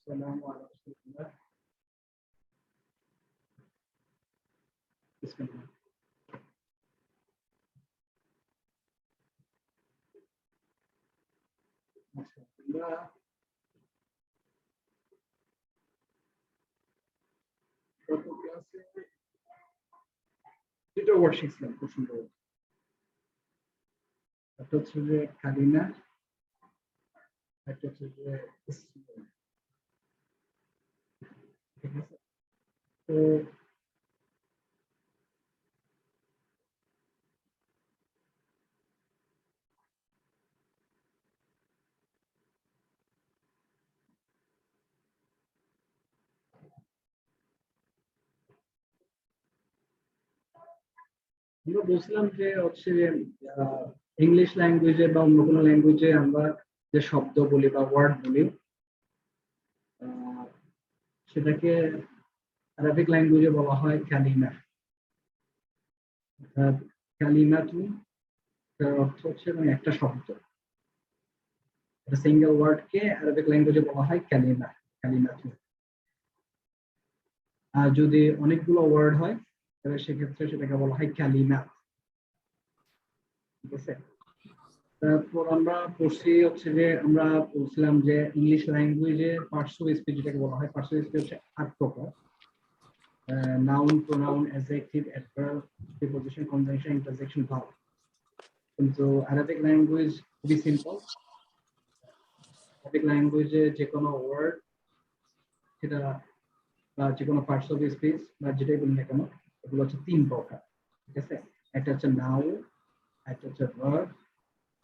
السلام على رسول الله. بسم الله. ما شاء الله. গত ক্লাসে দুটো ওয়ার্ড শিখছিলাম খুব সুন্দর। একটা হচ্ছে যে কালিমা, একটা হচ্ছে যে ইসম। ঠিক আছে, তো আমরা বলছিলাম যে হচ্ছে ইংলিশ ল্যাঙ্গুয়েজে বা অন্য কোনো ল্যাঙ্গুয়েজে আমরা যে শব্দ বলি বা ওয়ার্ড বলি সেটাকে আরবিক ল্যাঙ্গুয়েজে বলা হয় কালিমা। কালিমাতু তার অর্থ হচ্ছে মানে একটা শব্দ, একটা সিঙ্গেল ওয়ার্ডকে আরবিক ল্যাঙ্গুয়েজে বলা হয় কালিমা, কালিমাতু। আর যদি অনেকগুলো ওয়ার্ড হয় তাহলে সেক্ষেত্রে সেটাকে বলা হয় কালিমা। ঠিক আছে, তারপর আমরা পড়ছি হচ্ছে যে আমরা বলছিলাম যে ইংলিশ ল্যাঙ্গুয়েজে পার্টস অফ স্পিচ যেটাকে বলা হয়, পার্টস অফ স্পিচ হচ্ছে 8 প্রকার: noun, pronoun, adjective, adverb, preposition, conjunction, interjection, verb. কিন্তু আরবিক ল্যাঙ্গুয়েজ খুবই সিম্পল। আরবিক ল্যাঙ্গুয়েজে যে কোনো ওয়ার্ড সেটা বা যে কোনো পার্টস অফ স্পিচ বা যেটাই বলি না কেন, এগুলো হচ্ছে 3 প্রকার। ঠিক আছে, একটা হচ্ছে নাউন, একটা হচ্ছে ভার্ব,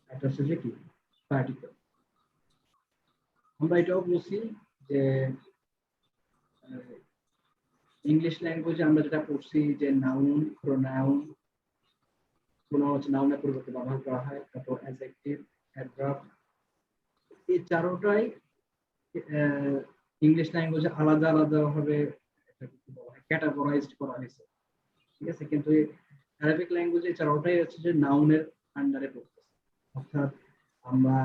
একটা হচ্ছে যে কি পার্টিকেল। আমরা এটাও বলছি যে ইংলিশ ল্যাঙ্গুয়েজে আমরা যেটা পড়ছি যে নাউন, প্রোনাউন, প্রোনাউন হচ্ছে নাউনের পরিবর্তে ব্যবহার করা হয়, তারপর অ্যাডজেক্টিভ, অ্যাডভার্ব, এই চারোটাই ইংলিশ ল্যাঙ্গুয়েজে আলাদা আলাদা ভাবে ক্যাটাগরাইজড করা হয়েছে। ঠিক আছে, কিন্তু আরবিক ল্যাঙ্গুয়েজে চারোটাই হচ্ছে যে নাউনের আন্ডারে পড়তেছে। অর্থাৎ আমরা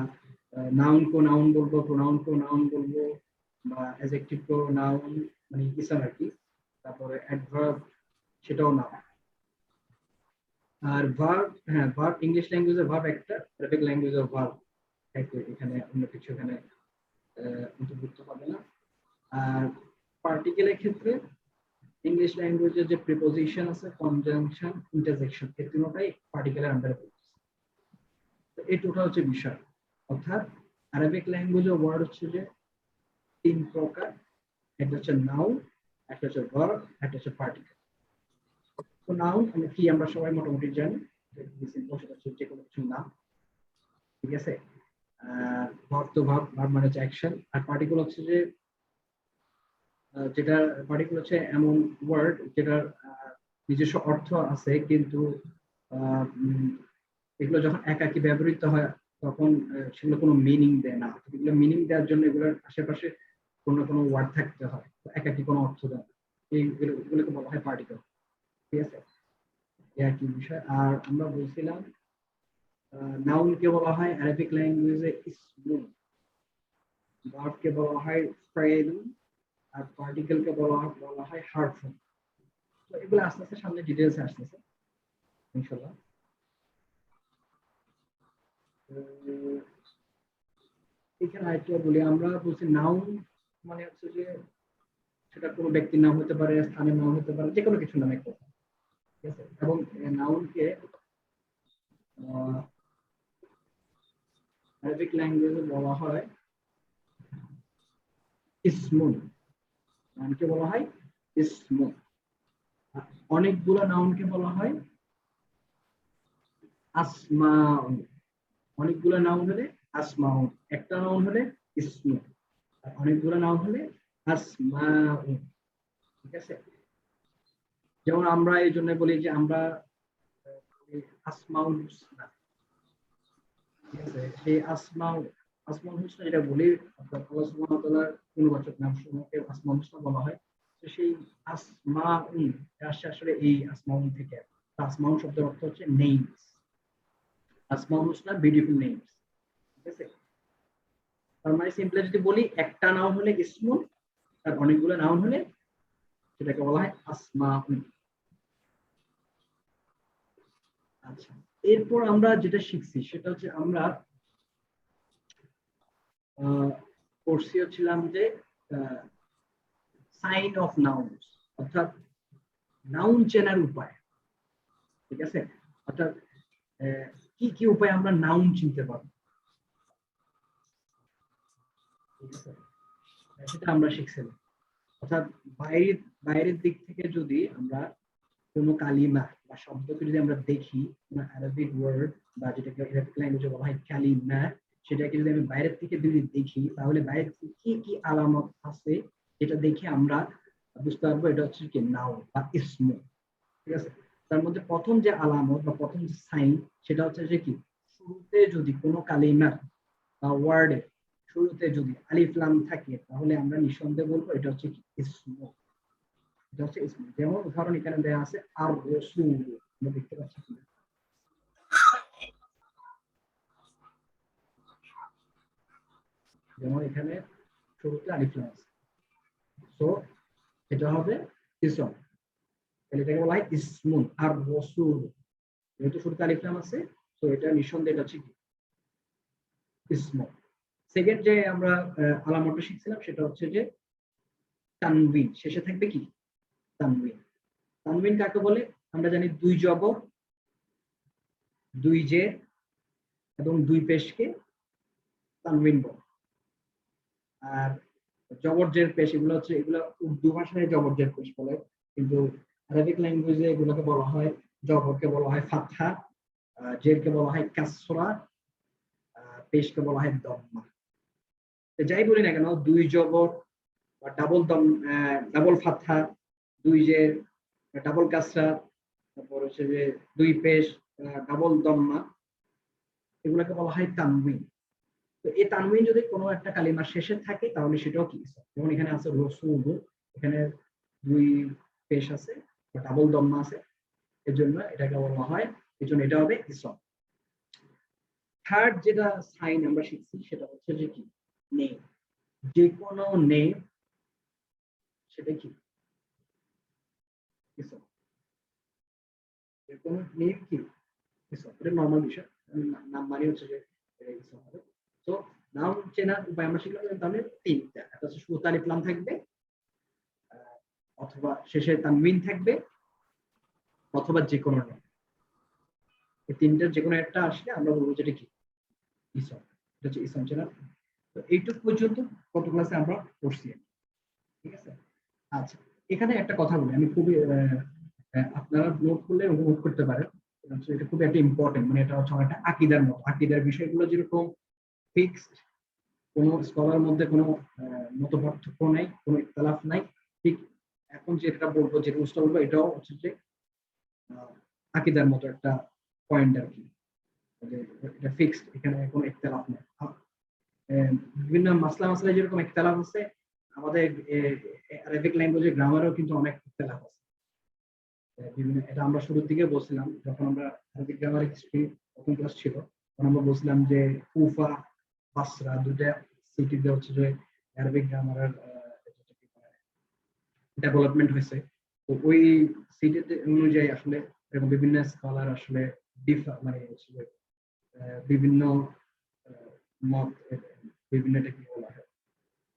নাউন কো নাউন বলবো, প্রোনাউন কো নাউন বলবো, বা অ্যাডজেক্টিভ কো নাউন মানে ইসম আর কি, তারপরে অ্যাডভার্ব সেটাও নাউন। আর ভার্ব, হ্যাঁ ভার্ব ইংলিশ ল্যাঙ্গুয়েজে ভার্ব একটা, আরবিক ল্যাঙ্গুয়েজে ভার্ব একটা, এখানে অন্য কিছু এখানে অন্তর্ভুক্ত হবে না। আর পার্টিকেলের ক্ষেত্রে ইংলিশ ল্যাঙ্গুয়েজে যে প্রিপোজিশন আছে, কনজাংশন, ইন্টারজেকশন, এই তিনটাই পার্টিকেলের আন্ডারে পড়ছে। তো এই টোটাল হচ্ছে বিষয়। অর্থাৎ আরবিক ল্যাঙ্গুয়েজের ওয়ার্ড হচ্ছে যে 3 প্রকার: একটা হচ্ছে নাউন, একটা হচ্ছে ভার্ব, একটা হচ্ছে পার্টিকেল। তো নাউন কি আমরা সবাই মোটামুটি জানি, যে কোনো কিছু নাম। ঠিক আছে, ভার্ব তো ভার্ব, ভার্ব মানে হচ্ছে অ্যাকশন। আর পার্টিকেল হচ্ছে যে যেটা পার্টিকেল হচ্ছে এমন ওয়ার্ড যেটার নিজস্ব অর্থ আছে, কিন্তু এগুলো যখন একাকী ব্যবহৃত হয় তখন সেগুলো কোনো মিনিং দেয় না। এগুলো মিনিং দেওয়ার জন্য এগুলোর আশেপাশে কোনো না কোনো ওয়ার্ড থাকতে হয়, একাকী কোনো অর্থ দেয় না। এইগুলোকে বলা হয় পার্টিকেল। ঠিক আছে, একই বিষয়। আর আমরা বলছিলাম নাউনকে বলা হয় আরবিক ল্যাঙ্গুয়েজে ইসমুন, ভার্বকে বলা হয় ফাইলুন, আর পার্টিকেলকে বলা হয় হারফুন। তো এগুলো আস্তে আস্তে সামনে ডিটেইলস আসতেছে ইনশাআল্লাহ। এখানে আরেকটা বলি, আমরা বলছি নাউন মানে হচ্ছে যে সেটা কোনো ব্যক্তির নাম হতে পারে, স্থানের নাম হতে পারে, যে কোনো কিছু নাম একটা। ঠিক আছে, এবং নাউনকে আরবিক ল্যাঙ্গুয়েজে বলা হয় ইসমুন। নাউনকে বলা হয় ইসমুন। অনেকগুলো নাউনকে বলা হয় আসমাউন। অনেকগুলো নাউন হলে আসমাউন, একটা নাউন হলে ইসমু, আর অনেকগুলো নাউন হলে আসমাউন। ঠিক আছে, যেমন আমরা এই জন্য বলি যে আমরা আসমাউল হুসনা। ঠিক আছে, সেই আসমাউল হুসনা এটা বলি, অর্থাৎ আল্লাহ সুবহানাহু ওয়া তাআলার গুণবাচক নামসমূহকে আসমাউল হুসনা বলা হয়। তো সেই আসমাউন আসছে আসলে এই আসমাউন থেকে। আসমাউন শব্দের অর্থ হচ্ছে নেমস। আসমাউল হুসনা বিউটিফুল নেমস। ঠিক আছে? তার মানে সিম্পলি যদি বলি একটা নাউন হলে ইসমুন আর অনেকগুলো নাউন হলে সেটাকে বলা হয় আসমাউন। আচ্ছা, এরপর আমরা যেটা শিখছি সেটা হচ্ছে আমরা পড়ছি হচ্ছিলাম যে সাইন অফ নাউন্স, অর্থাৎ নাউন চেনার উপায়। ঠিক আছে? অর্থাৎ কি কি উপায় আমরা নাউন চিনতে পারবো, ঠিক আছে, সেটা আমরা শিখছিলাম। অর্থাৎ বাইরের দিক থেকে যদি আমরা কোনো কালিমা বা শব্দকে যদি আমরা দেখি, আরবিক ওয়ার্ড বা যেটাকে আরবিক ল্যাঙ্গুয়েজে বলা হয় কালিমা, সেটাকে যদি আমি বাইরের থেকে যদি দেখি তাহলে বাইরের থেকে কি কি আলামত আছে এটা দেখে আমরা বুঝতে পারবো এটা হচ্ছে কি নাউন বা ইসম। ঠিক আছে? তার মধ্যে প্রথম যে আলামত বা প্রথম যে সাইন সেটা হচ্ছে যে কি, শুরুতে যদি কোনো কালিমা বা ওয়ার্ডে শুরুতে যদি আলিফ লাম থাকে তাহলে আমরা নিঃসন্দেহে বলবো এটা হচ্ছে কি ইসম। এটা হচ্ছে ইসম। যেমন উদাহরণ এখানে দেওয়া আছে আর রাসূল, আমরা দেখতে পাচ্ছি কিনা, যেমন এখানে শুরুতে আলিফ লাম আছে, সো এটা হবে ইসম। তাহলে এটাকে বলা হয় ইসমুন আর রাসূল, যেহেতু শুরুতে আলিফ লাম আছে তো এটা নিঃসন্দেহে এটা হচ্ছে কি ইসম। সেকেন্ড যে আমরা আলামতটা শিখছিলাম সেটা হচ্ছে যে তানবিন, শেষে থাকবে কি তানবিন। তানবিন কাকে বলে? আমরা জানি দুই জবর, দুই জের এবং দুই পেশকে তানবিন বলে। আর জবরজের পেশ এগুলো হচ্ছে, এগুলো উর্দু ভাষায় জবরজের পেশ বলে, কিন্তু আরবিক ল্যাঙ্গুয়েজে এগুলোকে বলা হয়, জবরকে বলা হয় ফাতহা, জেরকে বলা হয় কাসরা, পেশকে বলা হয় দম্মা। যাই বলি না কেন, দুই জবর বা ডাবল দম, ডাবল ফাতহা, দুই জের, ডাবল কাসরা, তারপর হচ্ছে যে দুই পেশ, ডাবল দম্মা, এগুলোকে বলা হয় তানবিন। তো এই তানবিন যদি কোনো একটা কালিমার শেষে থাকে তাহলে সেটাও কি ইসম। যেমন এখানে আছে রসুল, এখানে দুই পেশ আছে, ডাবল দম্মা আছে, এর জন্য এটাকে বলা হয়, এই জন্য এটা হবে ইসম। থার্ড যেটা সাইন আমরা শিখছি সেটা হচ্ছে যে কি নেম। যে কোনো নেম সেটা কি ইসম। যে কোনো নেম কি ইসম, এটা নর্মাল বিষয়, নাম মানে হচ্ছে যে ইসম হবে। তো নাম চেনার উপায় আমরা শিখলাম, তাহলে তিনটা, একটা হচ্ছে শুরুতে আলিফ লাম থাকবে, অথবা শেষে তানবিন থাকবে, অথবা যে কোনো নাম। এই তিনটার যে কোনো একটা আসলে আমরা বলবো যেটা কি ইসম। এটা হচ্ছে ইসম চেনার। তো এইটুকু পর্যন্ত কত ক্লাসে আমরা পড়ছি, ঠিক আছে? আচ্ছা, এখানে একটা কথা বলি, আমি খুবই আপনারা নোট করলে নোট করতে পারেন, এটা খুব একটা ইম্পর্টেন্ট, মানে এটা হচ্ছে একটা আকীদার মতো। আকীদার বিষয়গুলো যেরকম ফিক্সড, কোন স্কলার মধ্যে কোনো মতপার্থক্য নাই, কোনো ইখতিলাফ নাই, ঠিক এখন যেটা বলবো, যে রুলসটা বলবো, এটাও হচ্ছে যে আকীদার মতো একটা পয়েন্ট আর কি, যে এটা ফিক্সড, এখানে কোনো ইখতিলাফ নেই। বিভিন্ন মাসলা মাসলায় যেরকম ইখতিলাফ আছে, আমাদের আরবিক ল্যাঙ্গুয়েজের গ্রামারেও কিন্তু অনেক ইখতিলাফ আছে। বিভিন্ন, এটা আমরা শুরুর দিকে বলছিলাম যখন আমরা আরবিক গ্রামার হিস্ট্রি প্রথম ক্লাস ছিল, তখন আমরা বলছিলাম যে কুফা বাসরা দুটা সিটিতে হচ্ছে যে আরবিক গ্রামারের ডেভেলপমেন্ট হয়েছে। তো ওই সিটিতে অনুযায়ী আসলে এরকম বিভিন্ন স্কলার আসলে মানে বিভিন্ন মত, বিভিন্ন টেকনিক বলা হয়,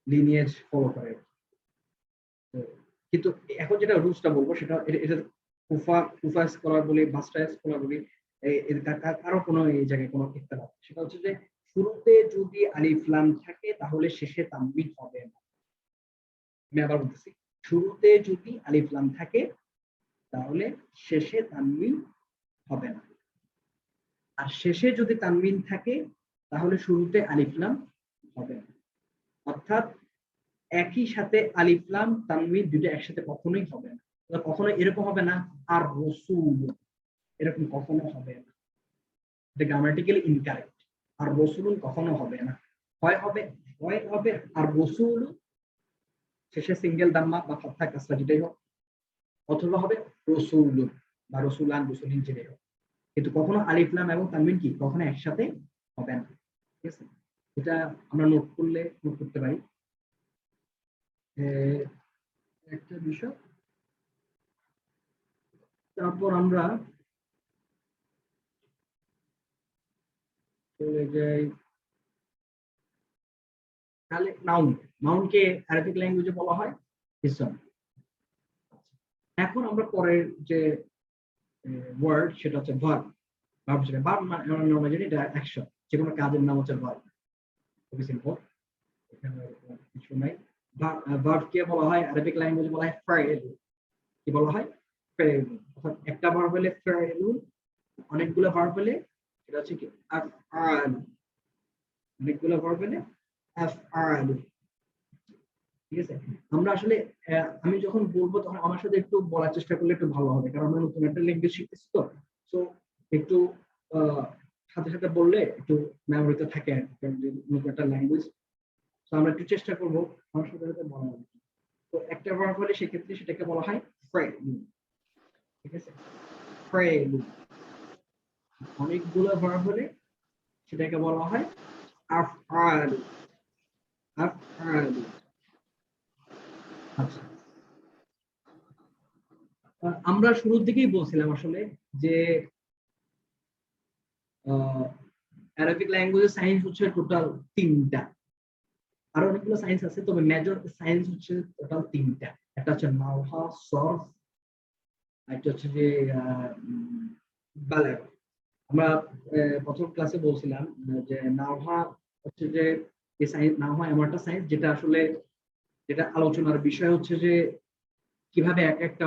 লিনিয়েজ ফলো করে। তো কিন্তু এখন যেটা রুলসটা বলবো সেটা এটা কুফা স্কলার বলি, বাসরা স্কলার বলি, কারো কোনো এই জায়গায় কোনো ইখতিলাফ, সেটা হচ্ছে যে শুরুতে যদি আলিফ লাম থাকে তাহলে শেষে তানবিন হবে না। আমি আবার বলতেছি, শুরুতে যদি আলিফ লাম থাকে তাহলে শেষে তানবিন হবে না, আর শেষে যদি তানবিন থাকে তাহলে শুরুতে আলিফ লাম হবে না। অর্থাৎ একই সাথে আলিফ লাম তানবিন দুটো একসাথে কখনোই হবে না। কখনো এরকম হবে না আর রসুল, এরকম কখনো হবে না, এটা গ্রামাটিক্যালি ইনকারেক্ট। আর রসুল কখনো হবে না, হয় হবে, হয় হবে আর রসুল শেষে সিঙ্গেল দাম্মা বা ফাতহা কাসরা যেটাই হোক, অথবা হবে রসুল বা রসুলান রসুলিন যেটাই হোক, কিন্তু কখনো আলিফ লাম এবং তানবিন কি কখনো একসাথে হবে না। ঠিক আছে? এটা আমরা নোট করতে পারি। একটা বিষয়, তারপর আমরা চলে যাই তাহলে নাউনকে অ্যারাবিক ল্যাঙ্গুয়েজে বলা হয় ইসম। এখন আমরা পরের যে ওয়ার্ড সেটা হচ্ছে ভার্ব। ভার্ব যেটা ভার্ব মানে জানি এটা অ্যাকশন, যে কোনো কাজের নাম হচ্ছে ভার্ব। খুবই সিম্পল, এখানে কিছু নাই। ভার্ব কে বলা হয় অ্যারাবিক ল্যাঙ্গুয়েজে বলা হয় ফাইল। কি বলা হয়? ফাইল। অর্থাৎ একটা ভার্ব হলে ফাইল, অনেকগুলো ভার্ব হলে এটা হচ্ছে কি আফআল। অনেকগুলো ভার্ব হলে আফআল। ঠিক আছে, আমরা আসলে আমি যখন বলবো তখন আমার সাথে একটু বলার চেষ্টা করলে একটু ভালো হবে, কারণ আমরা নতুন একটা ল্যাঙ্গুয়েজ শিখতেছি তো। সো একটু সাথে সাথে বললে একটু মেমোরিতে থাকে আর কি, নতুন একটা ল্যাঙ্গুয়েজ। তো আমরা একটু চেষ্টা করবো আমার সাথে সাথে বলা হবে। তো একটা ভার্ব হলে সেক্ষেত্রে সেটাকে বলা হয় ফ্রেল। ঠিক আছে, ফ্রেল। অনেকগুলো ভার্ব হলে সেটাকে বলা হয় আফআল। আফআল। আচ্ছা, আমরা শুরুর দিকেই বলছিলাম আসলে যে অ্যারাবিক ল্যাঙ্গুয়েজের সায়েন্স হচ্ছে টোটাল 3টা। আরো অনেকগুলো সায়েন্স আছে, তবে মেজর সায়েন্স হচ্ছে টোটাল 3টা। একটা হচ্ছে নাওহা, সরফ, একটা হচ্ছে যে বালাগা। আমরা প্রথম ক্লাসে বলছিলাম যে নাওহা হচ্ছে যে এই সায়েন্স, নাওহা এমন একটা সায়েন্স যেটা আসলে যেটা আলোচনার বিষয় হচ্ছে যে কিভাবে এক একটা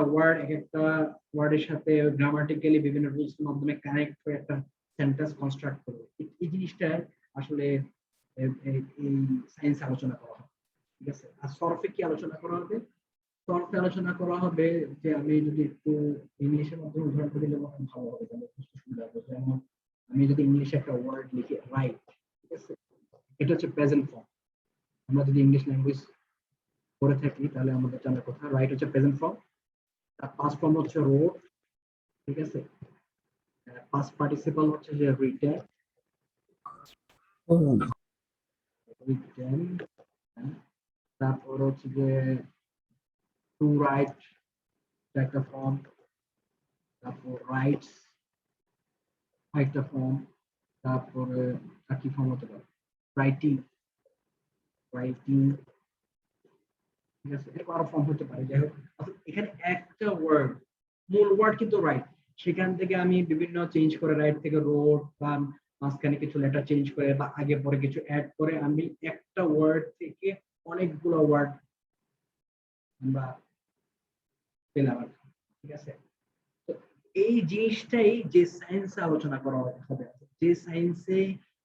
ওয়ার্ডের সাথে গ্রামাটিক্যালি বিভিন্ন রুলস এর মাধ্যমে কানেক্ট হয়ে একটা সেন্টেন্স কনস্ট্রাক্ট করবে। এই জিনিসটা আসলে এই সায়েন্স আলোচনা করা হয়। ঠিক আছে, আর সরফে কি আলোচনা করা হবে? সরফে আলোচনা করা হবে যে আমি যদি একটু ইংলিশের মাধ্যমে উদাহরণ দিলে আমার ভালো হবে, তাহলে বুঝতে সুবিধা হবে। যেমন আমি যদি ইংলিশে একটা ওয়ার্ড লিখি রাইট, ঠিক আছে, এটা হচ্ছে প্রেজেন্ট ফর্ম। আমরা যদি ইংলিশ ল্যাঙ্গুয়েজ করে থাকি তাহলে আমাদের জানার কথা রাইট হচ্ছে প্রেজেন্ট ফর্ম, তার পাস্ট ফর্ম হচ্ছে রোড। ঠিক আছে, পাস্ট পার্টিসিপল হচ্ছে যে রিটেন। তারপর হচ্ছে যে টু রাইট একটা ফর্ম, তারপর রাইটস একটা ফর্ম, তারপরে আর কি ফর্ম হতে পারে, রাইটিং। রাইটিং, ঠিক আছে, এরকম আরো ফর্ম হতে পারে। যাই হোক, এখানে একটা ওয়ার্ড, মূল ওয়ার্ড কিন্তু রাইট, সেখান থেকে আমি বিভিন্ন চেঞ্জ করে রাইট থেকে রোড বা মাঝখানে কিছু লেটার চেঞ্জ করে বা আগে পরে কিছু অ্যাড করে আমি একটা ওয়ার্ড থেকে অনেকগুলো ওয়ার্ড আমরা পেলাম আর কি। ঠিক আছে, তো এই জিনিসটাই যে সায়েন্স আলোচনা করা হবে, যে সায়েন্সে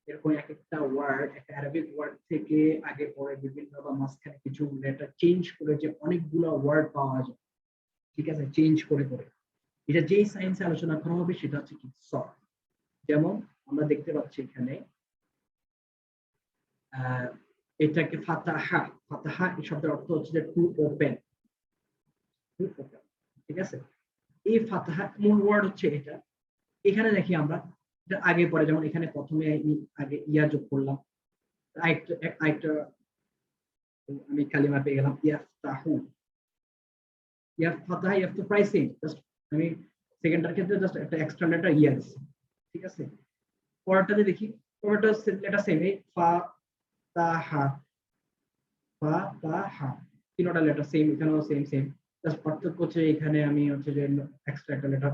এরকম এক একটা ওয়ার্ড, একটা অ্যারাবিক ওয়ার্ড থেকে আগে পরে বিভিন্ন বা মাঝখানে কিছু লেটার চেঞ্জ করে যে অনেকগুলো ওয়ার্ড পাওয়া যায়। ঠিক আছে, চেঞ্জ করে করে এটা যেই সায়েন্সে আলোচনা করা হবে সেটা হচ্ছে কি সর্ট। যেমন আমরা দেখতে পাচ্ছি এখানে এটাকে ফাতাহা। ফাতাহা এই শব্দের অর্থ হচ্ছে যে টু ওপেন। ঠিক আছে, এই ফাতাহা মূল ওয়ার্ড হচ্ছে এটা। এখানে দেখি আমরা আগে পরে, যেমন এখানে প্রথমে আগে ইয়া যোগ করলাম, আরেকটা আমি কালিমা পেয়ে গেলাম ইয়াফতাহু। ফাতাহা ইয়াফতু প্রাইসিং, জাস্ট আমি সেকেন্ডটার ক্ষেত্রে জাস্ট একটা এক্সট্রা লেটার ইয়া দিচ্ছি। ঠিক আছে, পরেরটাতে দেখি, পরেরটা লেটার সেম, এই ফা তাহা। ফা তাহা, তিনটা লেটার সেম, এখানেও সেম সেম। জাস্ট পার্থক্য হচ্ছে এখানে আমি হচ্ছে যে এক্সট্রা একটা লেটার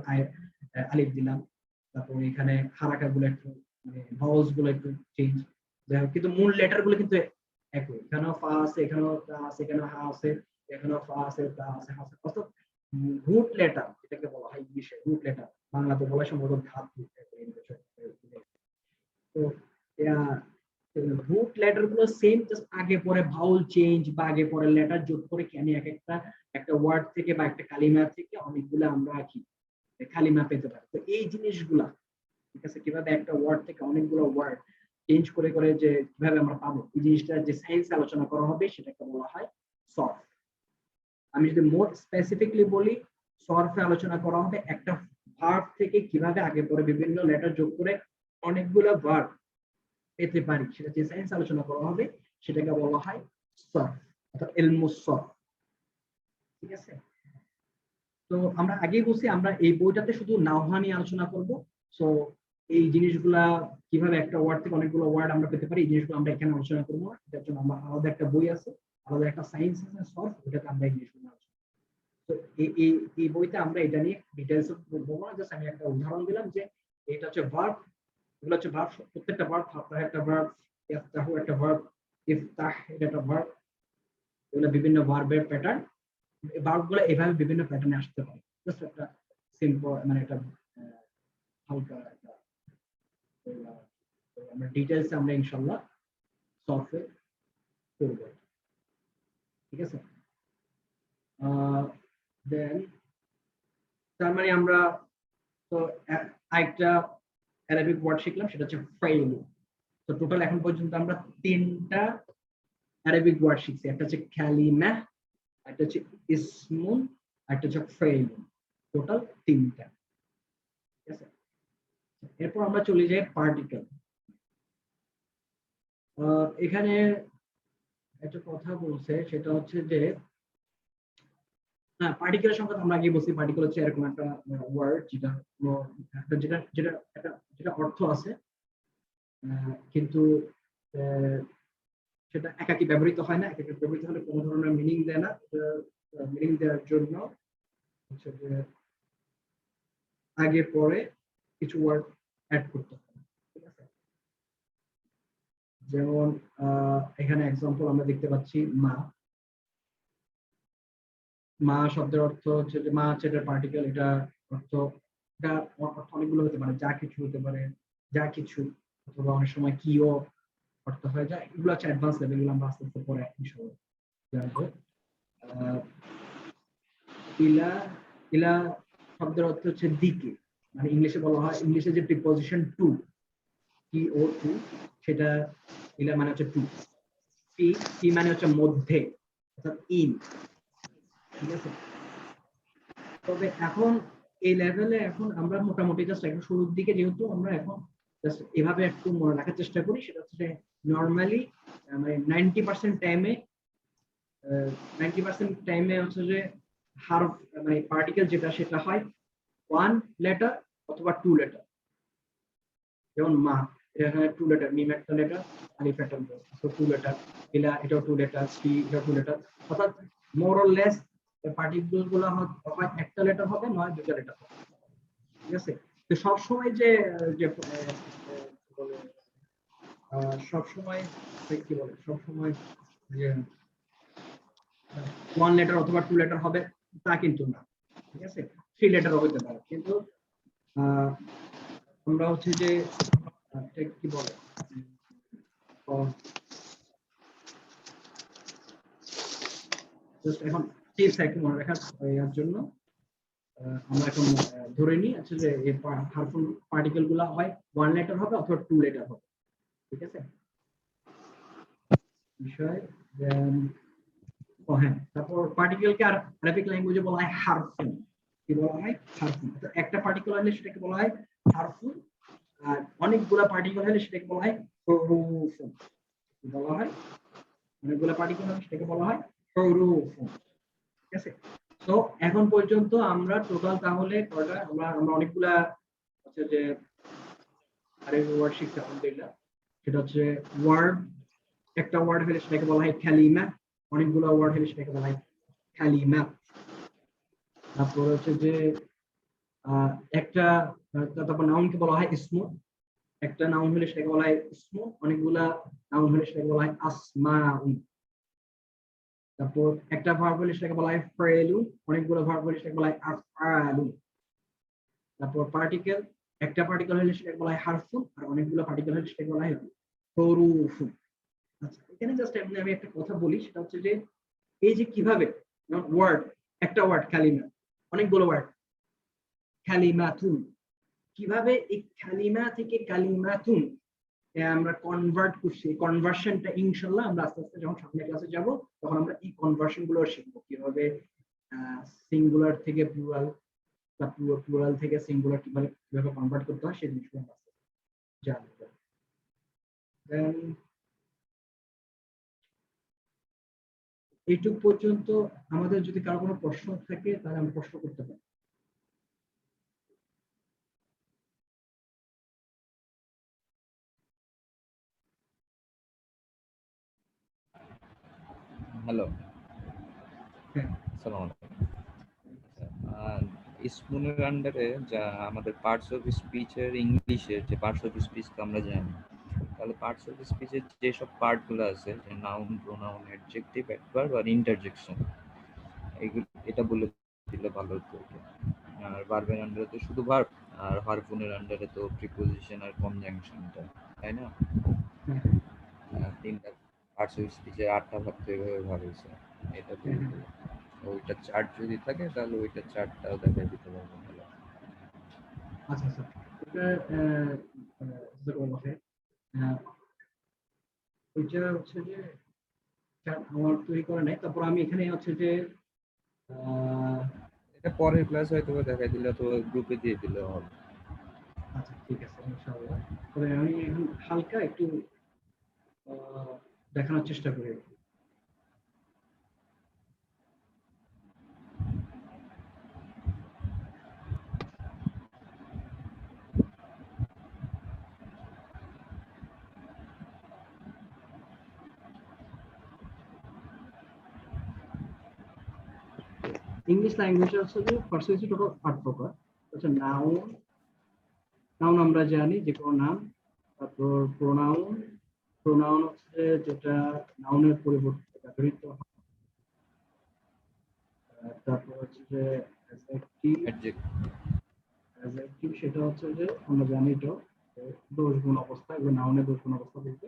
আলিফ দিলাম। তারপর এখানে হারাকা গুলো একটু মানে ভাওয়েলস গুলো একটু চেঞ্জ, যাই হোক, কিন্তু মূল লেটার গুলো কিন্তু একই। এখানেও ফা আছে, এখানেও তা আছে, এখানেও হা আছে, এখানেও ফা আছে, তা আছে, হা আছে। অর্থাৎ রুট লেটার যেটাকে বলা হয় ইংলিশে রুট লেটার, বাংলাতে বলা সম্ভবত ধাতু। তো রুট লেটার গুলো সেম, জাস্ট আগে পরে ভাউল চেঞ্জ বা আগে পরে লেটার যোগ করে কি আমি একটা ওয়ার্ড থেকে বা একটা কালিমা থেকে অনেকগুলো আমরা কি কালিমা পেতে পারি। তো এই জিনিসগুলা, ঠিক আছে, কিভাবে একটা ওয়ার্ড থেকে অনেকগুলো ওয়ার্ড চেঞ্জ করে করে যে কিভাবে আমরা পাবো, এই জিনিসটা যে সায়েন্স আলোচনা করা হবে সেটাকে বলা হয় সর্ফ। আমি যদি মোর স্পেসিফিকলি বলি, সর্ফে আলোচনা করা হবে একটা ভার্ব থেকে কিভাবে আগে পরে বিভিন্ন লেটার যোগ করে অনেকগুলো ভার্ব পেতে পারি, সেটা যে সায়েন্স আলোচনা করা হবে সেটাকে বলা হয় সরফ অর্থাৎ ইলমুস সরফ। ঠিক আছে, তো আমরা আগেই বলছি আমরা এই বইটাতে শুধু নাহওয়া নিয়ে আলোচনা করব। সো এই জিনিসগুলা কিভাবে একটা ওয়ার্ড থেকে অনেকগুলো ওয়ার্ড আমরা পেতে পারি এই জিনিসগুলো আমরা এখানে আলোচনা করবো না। এটার জন্য আমার আলাদা একটা বই আছে, আলাদা একটা সায়েন্স আছে সরফ, ওটাতে আমরা এই জিনিসগুলো আলোচনা। তো এই বইতে আমরা এটা নিয়ে ডিটেইলস বলবো না, জাস্ট আমি একটা উদাহরণ দিলাম যে এটা হচ্ছে ভার্ব, এগুলো হচ্ছে ভার্ব, প্রত্যেকটা ভার্ব, ফাতাহ একটা ভার্ব, ইফতাহু একটা ভার্ব, ইফতাহ এটা একটা ভার্ব, এগুলো বিভিন্ন ভার্বের প্যাটার্ন। এই ভার্বগুলো এভাবে বিভিন্ন প্যাটার্নে আসতে পারে। জাস্ট একটা সিম্পল মানে একটা হালকা একটা আমরা ডিটেইলস আমরা ইনশাআল্লাহ সফটওয়্যার করব। ঠিক আছে, দেন তার মানে আমরা তো একটা অ্যারাবিক ওয়ার্ড শিখলাম, সেটা হচ্ছে ফাইল। তো টোটাল এখন পর্যন্ত আমরা 3টা অ্যারাবিক ওয়ার্ড শিখছি, একটা হচ্ছে কালিমা, একটা হচ্ছে ইসমুন, একটা হচ্ছে ফাইল, টোটাল 3টা। ঠিক আছে, এরপর আমরা চলে যাই পার্টিকেল। এখানে একটা কথা বলছে, সেটা হচ্ছে যে হ্যাঁ পার্টিকেলের সংখ্যা আমরা আগে বলছি, পার্টিকেল হচ্ছে এরকম একটা ওয়ার্ড যেটা যেটা যেটা যেটা অর্থ আছে কিন্তু সেটা একাকি ব্যবহৃত হয় না। একাকি ব্যবহৃত হলে কোনো ধরনের মিনিং দেয় না। মিনিং দেওয়ার জন্য হচ্ছে যে আগে পরে কিছু ওয়ার্ড অ্যাড করতে হয়। ঠিক আছে, যেমন এখানে এক্সাম্পল আমরা দেখতে পাচ্ছি মা। মা শব্দের অর্থ হচ্ছে যে মা হচ্ছে এটা পার্টিকেল, এটা অর্থ, এটা অর্থ অনেকগুলো হতে পারে, যা কিছু হতে পারে, যা কিছু, অথবা অনেক সময় কিও অর্থ হয়ে যায়। এগুলো হচ্ছে অ্যাডভান্স লেভেল, এগুলো আমরা আস্তে আস্তে পরে ইনশাআল্লাহ জানবো। ইলা, ইলা শব্দের অর্থ হচ্ছে দিকে, মানে ইংলিশে বলা হয়, ইংলিশে যে প্রিপজিশন টু, টি ও টু, সেটা ইলা মানে হচ্ছে টু। টি টি মানে হচ্ছে মধ্যে, অর্থাৎ ইন। ঠিক আছে, তবে এখন এই লেভেলে এখন আমরা মোটামুটি জাস্ট একটু শুরুর দিকে, যেহেতু আমরা এখন জাস্ট এভাবে একটু মনে রাখার চেষ্টা করি, সেটা হচ্ছে নর্মালি মানে 90% টাইমে 90% টাইমে হচ্ছে যে হারফ মানে পার্টিকেল যেটা সেটা হয় 1 লেটার অথবা 2 লেটার। যেমন মা, এখানে 2 লেটার, মিম একটা লেটার, আলিফ একটা লেটার, সো 2 লেটার। ইলা এটাও 2 লেটার, সি এটাও 2 লেটার। অর্থাৎ মোর অর লেস পার্টিকেল গুলো হয় একটা লেটার হবে, নয় 2টা লেটার হবে। ঠিক আছে, তো সবসময় যে যে সবসময় কি বলে, সবসময় যে 1 লেটার অথবা 2 লেটার হবে তা কিন্তু না। ঠিক আছে, 3 লেটারও হতে পারে, কিন্তু আমরা হচ্ছে যে কি বলে জাস্ট এখন টিপস একটু মনে রাখার জন্য আমরা এখন ধরে নিই আছে যে এই হারফুল পার্টিকেল গুলা হয় 1 লেটার হবে অথবা 2 লেটার হবে। ঠিক আছে, বিষয় হ্যাঁ, তারপর পার্টিকেলকে আর আরবিক ল্যাঙ্গুয়েজে বলা হয় হারফুন। কি বলা হয়? হারফুন। তো একটা পার্টিকেল হলে সেটাকে বলা হয় হারফুন, আর অনেকগুলা পার্টিকেল হলে সেটাকে বলা হয় হুরুফুন। কি বলা হয়? অনেকগুলা পার্টিকেল হলে সেটাকে বলা হয় হুরুফুন। ঠিক আছে, তো এখন পর্যন্ত আমরা টোটাল তাহলে কয়টা আমরা অনেকগুলা হচ্ছে যে আরবি ওয়ার্ড শিখছি আলহামদুলিল্লাহ। সেটা হচ্ছে ওয়ার্ড, একটা ওয়ার্ড হলে সেটাকে বলা হয় কালিমা, অনেকগুলো ওয়ার্ড হলে সেটাকে বলা হয় কালিমা। তারপর হচ্ছে যে একটা, তারপর নাউনকে বলা হয় ইসমু, একটা নাউন হলে সেটাকে বলা হয় ইসমু, অনেকগুলা নাউন হলে সেটাকে বলা হয় আসমাউন। তারপর একটা ভার্ব হলে সেটাকে বলা হয় ফাইলু, অনেকগুলো ভার্ব হলে সেটাকে বলা হয় আফআলু। তারপর পার্টিকেল, একটা পার্টিকেল হলে সেটাকে বলা হয় হারফুন, আর অনেকগুলো পার্টিকেল হলে সেটাকে বলা হয় হুরুফুন। আচ্ছা, এখানে জাস্ট আমি একটা কথা বলি, সেটা হচ্ছে যে এই যে কিভাবে ওয়ার্ড, একটা ওয়ার্ড কালিমা, অনেকগুলো ওয়ার্ড কালিমাতুন, কিভাবে এই কালিমা থেকে কালিমাতুন আমরা কনভার্ট করছি, কনভার্সনটা ইনশাআল্লাহ আমরা আস্তে আস্তে যখন সামনের ক্লাসে যাব তখন আমরা এই কনভার্সন গুলো শিখবো, কিভাবে সিঙ্গুলার থেকে প্লুরাল বা প্লুরাল থেকে সিঙ্গুলার কিভাবে কনভার্ট করতে হয় সেই জিনিসগুলো আমরা জানবো। দেন এইটুক পর্যন্ত আমাদের যদি কারো কোনো প্রশ্ন থাকে তাহলে আমি প্রশ্ন করতে পারি। হ্যালো, হ্যাঁ আসসালামু আলাইকুম। ইসমুনের আন্ডারে যা আমাদের পার্টস অফ স্পিচের ইংলিশের যে পার্টস অফ স্পিচ আমরা জানি, তাহলে পার্টস অফ স্পিচের যেসব পার্টগুলো আছে, যে নাউন, প্রোনাউন, অ্যাডজেক্টিভ, অ্যাডভার্ব আর ইন্টারজেকশন, এইগুলো এটা বলে দিলে ভালো হতো। আর ভার্বের আন্ডারে তো শুধু ভার্ব, আর হারফুনের আন্ডারে তো প্রিপোজিশন আর কনজাংশনটা, তাই না? হ্যাঁ তিনটা পার্টস অফ স্পিচের 8টা ভাগ তো এভাবে ভাগ হয়েছে, এটা হ্যাঁ বলে হ্যাঁ। দিলে। ওইটা চার্ট যদি থাকে তাহলে ওইটা চার্টটাও দেখা দিতে পারবো ভালো। আচ্ছা আচ্ছা, এটা জাযাকাল্লাহ খাইর। ওইটা হচ্ছে যে আমার তৈরি করা নাই, তারপর আমি এখানে হচ্ছে যে এটা পরের ক্লাস হয়তো দেখাই দিলে অথবা গ্রুপে দিয়ে দিলে হবে। আচ্ছা ঠিক আছে ইনশাআল্লাহ। তবে আমি এখন হালকা একটু দেখানোর চেষ্টা করি। ইংলিশ ল্যাঙ্গুয়েজ হচ্ছে যে পার্সোনালিটি টোটাল 8 প্রকার। হচ্ছে নাউন, নাউন আমরা জানি যে কোনো নাম। তারপর প্রোনাউন, প্রোনাউন হচ্ছে যেটা নাউনের পরিবর্তে ব্যবহৃত হয়। তারপর হচ্ছে যে অ্যাডজেক্টিভ, অ্যাডজেক্টিভ সেটা হচ্ছে যে আমরা জানি তো দোষ গুণ অবস্থা, এগুলো নাউনের দোষ গুণ অবস্থা বলতে।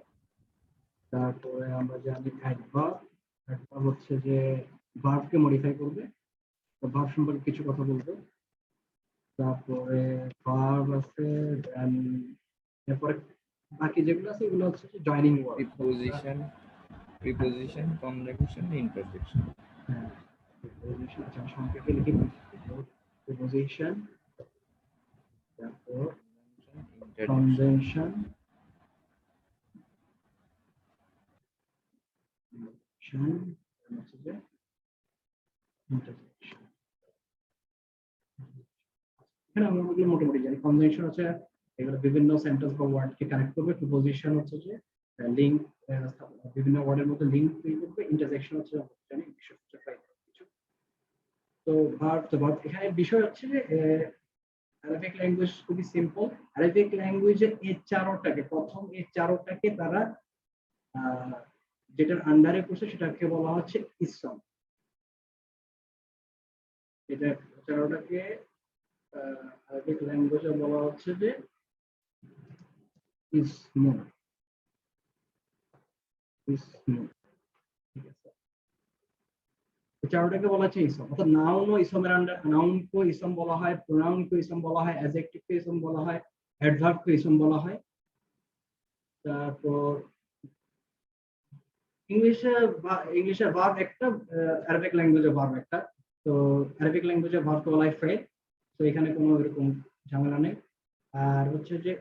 তারপরে আমরা জানি অ্যাডভার্ব, অ্যাডভার্ব হচ্ছে যে ভার্বকে মডিফাই করবে, তো ভার্ব সম্পর্কে কিছু কথা বলবো। তারপরে ভার্ব আছে, এরপরে বাকি যেগুলো আছে এগুলো হচ্ছে joining word. Preposition, conjunction, interjection. হ্যাঁ, প্রিপোজিশন আচ্ছা সংক্ষেপে লিখে প্রিপোজিশন, তারপর কনজাংশন, হচ্ছে যে ইন্টারজেকশন। এখানে আমরা ওগুলো মোটামুটি জানি। কনজাংশন হচ্ছে এগুলো বিভিন্ন সেন্টেন্স বা ওয়ার্ডকে কানেক্ট করবে। প্রিপোজিশন হচ্ছে যে লিঙ্ক, বিভিন্ন ওয়ার্ডের মধ্যে লিঙ্ক তৈরি করবে। ইন্টারজেকশন হচ্ছে আমরা জানি কিছু। তো ভার্ব এখানে বিষয় হচ্ছে যে অ্যারাবিক ল্যাঙ্গুয়েজ খুবই সিম্পল। অ্যারাবিক ল্যাঙ্গুয়েজে এই চারটাকে, প্রথম এই চারটাকে তারা যেটার আন্ডারে পড়ছে সেটাকে বলা হচ্ছে ইসম। এটা চারটাকে অ্যারাবিক ল্যাঙ্গুয়েজে বলা হচ্ছে যে ইসম। ইসম, ঠিক আছে। চারটাকে বলা হচ্ছে ইসম, অর্থাৎ নাউন ও ইসমের আন্ডার, নাউন কো ইসম বলা হয়, প্রোনাউন কো ইসম বলা হয়, অ্যাডজেক্টিভ কে ইসম বলা হয়, অ্যাডভার্ব কে ইসম বলা হয়। তারপর ইংলিশে ভার্ব একটা, আরবিক ল্যাঙ্গুয়েজে ভার্ব একটা। তো আরবিক ল্যাঙ্গুয়েজে ভার্বকে বলা হয় ফেল। তো এখানে কোনো এরকম ঝামেলা নেই। আর হচ্ছে যে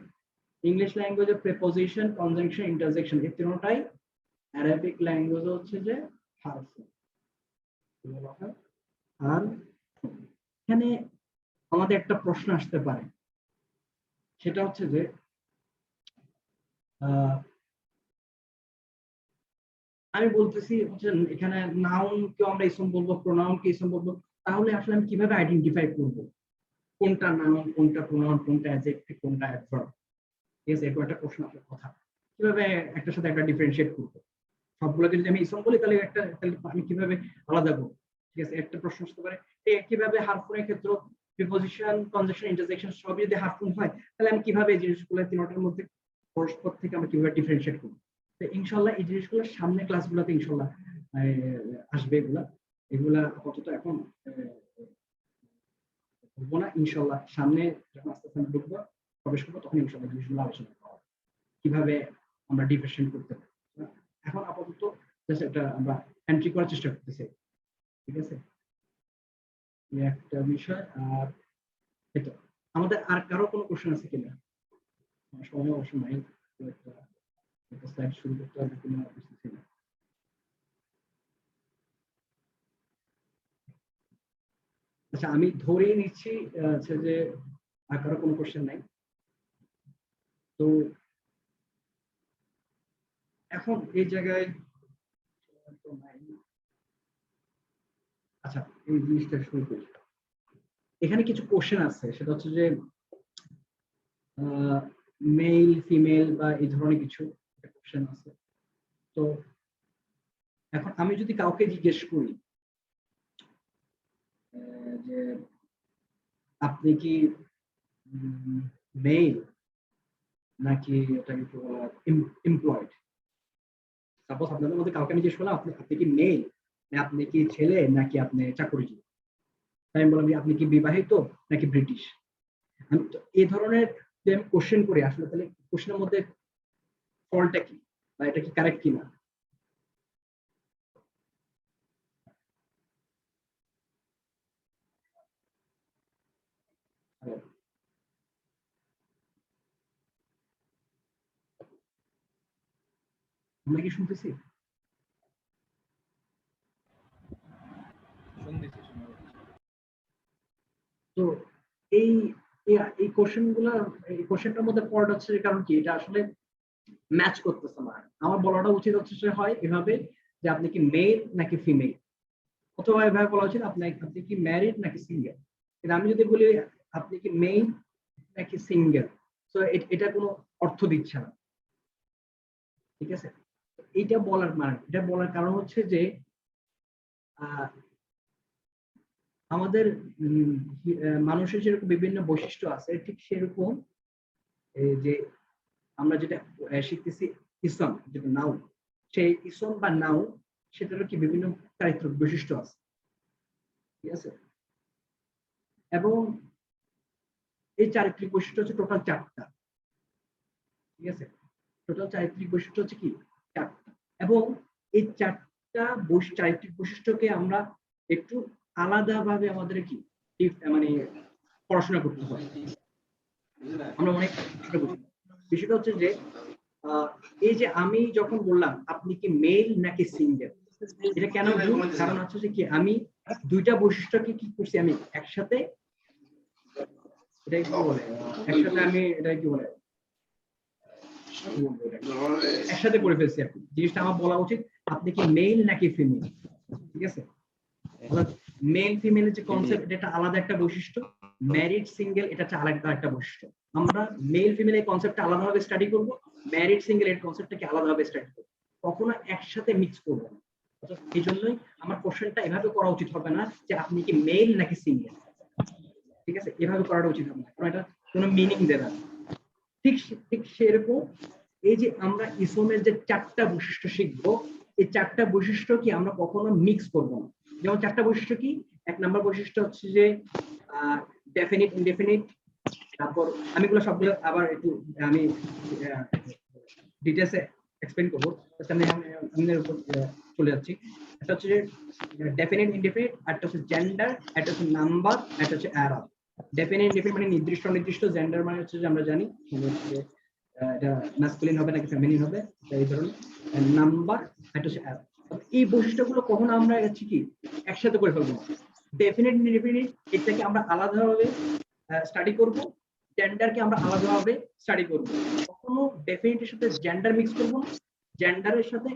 ইংলিশ ল্যাঙ্গুয়েজে প্রিপোজিশন, কনজাংশন, ইন্টারজেকশন এই তিনটাই আরবিক ল্যাঙ্গুয়েজে হচ্ছে যে হারফ বলা হয়। আর এখানে আমাদের একটা প্রশ্ন আসতে পারে, সেটা হচ্ছে যে আমি বলতেছি হচ্ছে এখানে নাউন কে আমরা ইসম বলবো, প্রোনাউন কে ইসম বলবো, তাহলে আসলে আমি কিভাবে আইডেন্টিফাই করব কোনটা নাউন, কোনটা প্রোনাউন, কোনটা অ্যাডজেক্টিভ, কোনটা অ্যাডভার্ব? ঠিক আছে, এটা একটা প্রশ্ন আসলে কথা। কিভাবে একটার সাথে একটা ডিফারেন্সিয়েট করব? সবগুলোকে যদি আমি ইসম বলি তাহলে তাহলে আমি কিভাবে আলাদা করব? ঠিক আছে, একটা প্রশ্ন আসতে পারে। কিভাবে হারফুনের ক্ষেত্রে প্রিপোজিশন, কনজাংশন, ইন্টারজেকশন সবই যদি হারফুন হয় তাহলে আমি কিভাবে এই জিনিসগুলো তিনটার মধ্যে পরস্পর থেকে আমরা কিভাবে ডিফারেন্সিয়েট করব? তো ইনশাআল্লাহ এই জিনিসগুলো সামনে ক্লাসগুলোতে ইনশাআল্লাহ আসবে। এগুলা আপাতত এখন বলবো না। ইনশাআল্লাহ সামনে যখন আস্তে আস্তে আমরা ঢুকবো, প্রবেশ করবো, তখন ইনশাআল্লাহ জিনিসগুলো আলোচনা করা হবে কিভাবে আমরা ডিফারেন্সিয়েট করতে পারি। এখন আপাতত জাস্ট একটা আমরা এন্ট্রি করার চেষ্টা করতেছি, ঠিক আছে? এই একটা বিষয়। আর এটা আমাদের আর কারো কোনো কোশ্চেন আছে কিনা? সময় অবশ্য নাই, স্লাইড শুরু করতে হবে কিনা বুঝতেছি না। আচ্ছা, আমি ধরেই নিচ্ছি হচ্ছে যে আর কারো কোনো কোশ্চেন নাই। তো এখন এই জায়গায় আচ্ছা, এই জিনিসটা শুরু করি। এখানে কিছু কোশ্চেন আছে, সেটা হচ্ছে যে মেল ফিমেল বা এই ধরনের কিছু কোশ্চেন আছে। তো এখন আমি যদি কাউকে জিজ্ঞেস করি যে আপনি কি মেল নাকি এটাকে কি বলা এমপ্লয়েড, সাপোজ আপনাদের মধ্যে কাউকে আমি জিজ্ঞেস করলাম আপনি আপনি কি মেল, আপনি কি ছেলে নাকি আপনি চাকরিজীবী, তাই আমি বললাম আপনি কি বিবাহিত নাকি ব্রিটিশ। আমি তো এই ধরনের যে আমি কোশ্চেন করি আসলে, তাহলে কোশ্চেনের মধ্যে ফলটা কি বা এটা কি কারেক্ট কিনা। আমরা কি শুনতেছি? তো এই এই কোশ্চেন গুলা, এই কোশ্চেনটার মধ্যে ফল্ট হচ্ছে কারণ কি, এটা আসলে ম্যাচ করতেছে না। আমার বলাটা উচিত হচ্ছে যে হয় এভাবে যে আপনি কি মেল নাকি ফিমেল, অথবা এভাবে বলা উচিত আপনি আপনি কি ম্যারিড নাকি সিঙ্গেল। কিন্তু আমি যদি বলি আপনি কি মেল নাকি সিঙ্গেল, তো এটা কোনো অর্থ দিচ্ছে না। ঠিক আছে, এইটা বলার মানে, এটা বলার কারণ হচ্ছে যে আমাদের মানুষের যেরকম বিভিন্ন বৈশিষ্ট্য আছে, ঠিক সেরকম এই যে আমরা যেটা শিখতেছি ইসম, যেটা নাউন, সেই ইসম বা নাউন সেটারও কি বিভিন্ন চারিত্রিক বৈশিষ্ট্য আছে। ঠিক আছে, এবং এই চারিত্রিক বৈশিষ্ট্য হচ্ছে টোটাল 4টা। ঠিক আছে, টোটাল চারিত্রিক বৈশিষ্ট্য হচ্ছে কি 4টা, এবং এই 4টা চারিত্রিক বৈশিষ্ট্যকে আমরা একটু আলাদাভাবে আমাদের কি মানে পড়াশোনা করতে হয়। আমরা অনেক ছোট বুঝি। বিষয়টা হচ্ছে যে এই যে আমি যখন বললাম আপনি কি মেল নাকি সিঙ্গেল, এটা কেন ভুল? কারণ হচ্ছে যে কি আমি দুইটা বৈশিষ্ট্যকে কি করছি, আমি একসাথে, এটা কি বলে একসাথে, আমি এটা কি বলে একসাথে করে ফেলছি আর কি। জিনিসটা আমার বলা উচিত আপনি কি মেল নাকি ফিমেল। ঠিক আছে, মেল ফিমেলের যে কনসেপ্ট এটা আলাদা একটা বৈশিষ্ট্য, ম্যারিড সিঙ্গেল এটা হচ্ছে আলাদা একটা বৈশিষ্ট্য। আমরা মেল ফিমেল এই কনসেপ্টটা আলাদাভাবে স্টাডি করব, ম্যারিড সিঙ্গেল এর কনসেপ্টটাকে আলাদাভাবে স্টাডি করব, কখনো একসাথে মিক্স করব না। এই জন্যই আমার কোশ্চেনটা এভাবে করা উচিত হবে না যে আপনি কি মেল নাকি সিঙ্গেল। ঠিক আছে, এভাবে করাটা উচিত হবে না, কারণ এটা কোনো মিনিং দেবে না। ঠিক ঠিক সেরকম এই যে আমরা ইসমের যে 4টা বৈশিষ্ট্য শিখবো, এই 4টা বৈশিষ্ট্য কি আমরা কখনো মিক্স করব না। যেমন 4টা বৈশিষ্ট্য কি, 1 নম্বর বৈশিষ্ট্য হচ্ছে যে ডেফিনিট ইনডেফিনিট। তারপর আমি এগুলো সবগুলো আবার একটু আমি ডিটেলসে এক্সপ্লেইন করবো, আমি উপর চলে যাচ্ছি। এটা হচ্ছে যে ডেফিনিট ইনডেফিনিট, একটা হচ্ছে জেন্ডার, একটা হচ্ছে নাম্বার, একটা হচ্ছে অ্যারাব। ডেফিনিট ইনডেফিনিট মানে নির্দিষ্ট অনির্দিষ্ট, জেন্ডার মানে হচ্ছে যে আমরা জানি এটা ম্যাসকুলিন হবে নাকি ফেমিনিন হবে, এই ধরনের। নাম্বার, একটা হচ্ছে অ্যারাব। এই বৈশিষ্ট্যগুলো কখনো আমরা হচ্ছে কি একসাথে করে ফেলবো না। ডেফিনিট ইনডেফিনিট এটাকে আমরা আলাদাভাবে স্টাডি করব, জেন্ডারকে আমরা আলাদাভাবে স্টাডি করব। কখনো ডেফিনিটের সাথে জেন্ডার মিক্স করব না, জেন্ডারের সাথে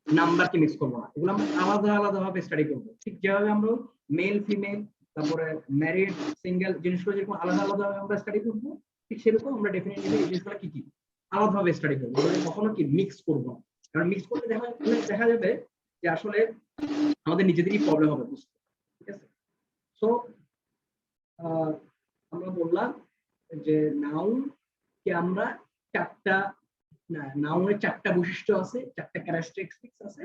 নাম্বারকে মিক্স করবো না, এগুলো আমরা আলাদা আলাদাভাবে স্টাডি করবো। ঠিক যেভাবে আমরা মেল ফিমেল তারপরে ম্যারিড সিঙ্গেল জিনিসগুলো যেরকম আলাদা আলাদাভাবে আমরা স্টাডি করবো, ঠিক সেরকম আমরা ডেফিনেটলি এই জিনিসগুলো কি কি আলাদাভাবে স্টাডি করবো, কখনো কি মিক্স করবো না। কারণ মিক্স করলে দেখা যাবে যে আসলে আমাদের নিজেদেরই প্রবলেম হবে বুঝতে। ঠিক আছে, সো আমরা বললাম যে নাউন কে আমরা 4টা, নাউনের 4টা বৈশিষ্ট্য আছে, 4টা ক্যারেক্টারিস্টিক্স আছে।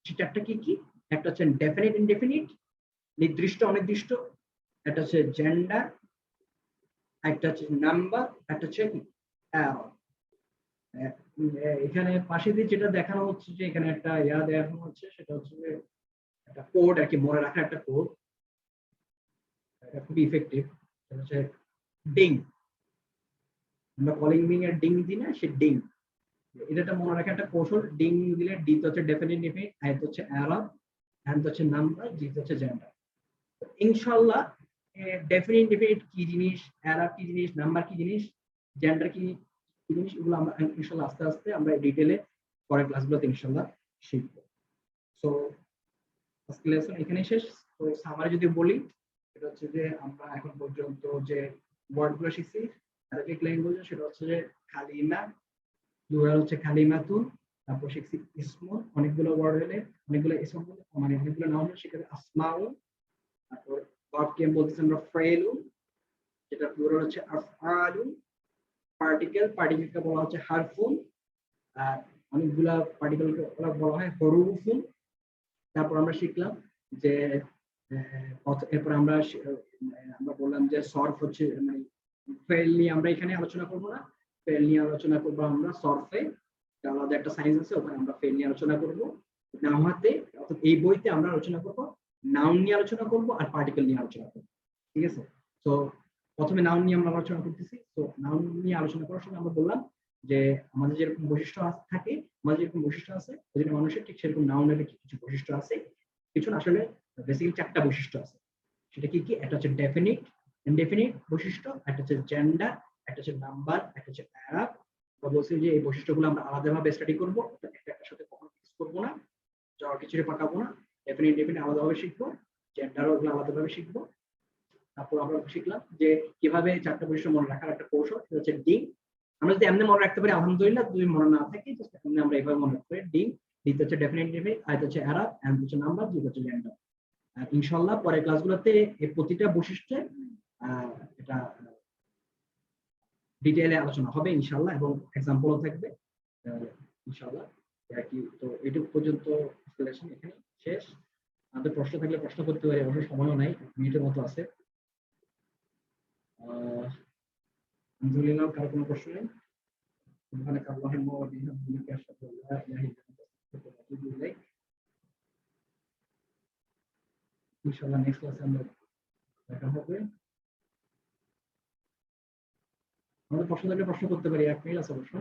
সেই 4টা কি কি? একটা হচ্ছে ডেফিনিট ইনডেফিনিট, নির্দিষ্ট অনির্দিষ্ট, একটা হচ্ছে জেন্ডার, একটা হচ্ছে নাম্বার, একটা হচ্ছে কি এখানে পাশে দিয়ে যেটা দেখানো হচ্ছে যে এখানে একটা দেখানো হচ্ছে, সেটা হচ্ছে যে একটা কোড আর কি, মনে রাখা একটা কোড, এটা খুবই ইফেক্টিভ। সেটা হচ্ছে ডিং। আমরা কলিং বিং এর ডিং দিই না, সে ডিং। এটা একটা মনে রাখা একটা কৌশল। ডিং দিলে ডি তো হচ্ছে ডেফিনিট ডিফিনিট, আই তো হচ্ছে অ্যারাব, এন তো হচ্ছে নাম্বার, জি তো হচ্ছে জেন্ডার। ইনশাআল্লাহ ডেফিনিট ডিফিনিট কি জিনিস, অ্যারাব কি জিনিস, নাম্বার কি জিনিস, জেন্ডার কি জিনিস, এগুলো আমরা ইনশাআল্লাহ আস্তে আস্তে আমরা ডিটেইলে পরের ক্লাসগুলোতে ইনশাআল্লাহ শিখব। সো আজকে লেসন এখানেই শেষ। তো সামারি যদি বলি, এটা হচ্ছে যে আমরা এখন পর্যন্ত যে ওয়ার্ডগুলো শিখছি অ্যারাবিক ল্যাঙ্গুয়েজে, সেটা হচ্ছে যে কালিমা, প্লুরাল হচ্ছে কালিমাতুন, তারপর শিখছি ইসমুন, অনেকগুলো ওয়ার্ড হলে অনেকগুলো ইসম মানে অনেকগুলো নাউন হলে সেখানে আসমাউন, তারপর ভার্বকে বলতেছি আমরা ফাইলুন, যেটা প্লুরাল হচ্ছে আফআলুন, পার্টিকেলকে বলা হচ্ছে হারফুন, আর অনেকগুলা পার্টিকেলকে বলা হয় হরুফুন। তারপর আমরা শিখলাম যে এরপর আমরা বললাম যে সরফ হচ্ছে মানে ফেল নিয়ে আমরা এখানে আলোচনা করব না, ফেল নিয়ে আলোচনা করব আমরা সরফে, আলাদা একটা সায়েন্স আছে ওখানে আমরা ফেল নিয়ে আলোচনা করব। নাহওয়াতে অর্থাৎ এই বইতে আমরা আলোচনা করব নাউন নিয়ে আলোচনা করব আর পার্টিকেল নিয়ে আলোচনা করব, ঠিক আছে? তো প্রথমে নাউন নিয়ে আমরা আলোচনা করতেছি। তো নাউন নিয়ে আলোচনা করার সময় আমরা বললাম যে আমাদের যেরকম বৈশিষ্ট্য থাকে, আমাদের যেরকম বৈশিষ্ট্য আছে প্রতিটা মানুষের, ঠিক সেরকম নাউনের কিছু বৈশিষ্ট্য আছে। কিছু আসলে বেসিক্যালি 4টা বৈশিষ্ট্য আছে। সেটা কি কি? একটা হচ্ছে ডেফিনিট, ইনডেফিনিট বৈশিষ্ট্য, একটা হচ্ছে জেন্ডার, একটা হচ্ছে নাম্বার, একটা হচ্ছে অ্যারাব। আমরা বলছি যে এই বৈশিষ্ট্যগুলো আমরা আলাদাভাবে স্টাডি করব, একটার সাথে কখনো মিক্স করব না, যাওয়ার কিছুতে পাকাবো না। ডেফিনিট আলাদাভাবে শিখবো, জেন্ডারও আলাদাভাবে শিখবো। তারপর আমরা শিখলাম যে কিভাবে 4টা বৈশিষ্ট্য মনে রাখার একটা কৌশল, সেটা হচ্ছে ডিং। আমরা যদি এমনি মনে রাখতে পারি আলহামদুলিল্লাহ, যদি মনে না থাকে এমনি আমরা এইভাবে মনে রাখতে পারি। ডিং, ডি হচ্ছে ডেফিনিট, আই হচ্ছে অ্যারাব, এন হচ্ছে নাম্বার, জি হচ্ছে জেন্ডার। ইনশাআল্লাহ পরের ক্লাসগুলোতে এই প্রতিটা বৈশিষ্ট্যে এটা ডিটেইলে আলোচনা হবে ইনশাআল্লাহ, এবং এক্সাম্পলও থাকবে ইনশাআল্লাহ। কি তো এইটুকু পর্যন্ত লেসন এখানে শেষ। আমাদের প্রশ্ন থাকলে প্রশ্ন করতে পারি, অবশ্য সময়ও নাই, মিনিটের মতো আছে। আলহামদুলিল্লাহ, কারো কোনো প্রশ্ন নেই? সুবহানাকা আল্লাহুম্মা ওয়া বিহামদিকা আশহাদু আল্লা ইলাহা ইল্লা আনতা আস্তাগফিরুকা ওয়া আতুবু ইলাইক। ইনশাআল্লাহ নেক্সট ক্লাসে আমরা দেখা হবে। আমাদের প্রশ্ন থাকলে প্রশ্ন করতে পারি, 1 মিনিট আছে অবশ্য।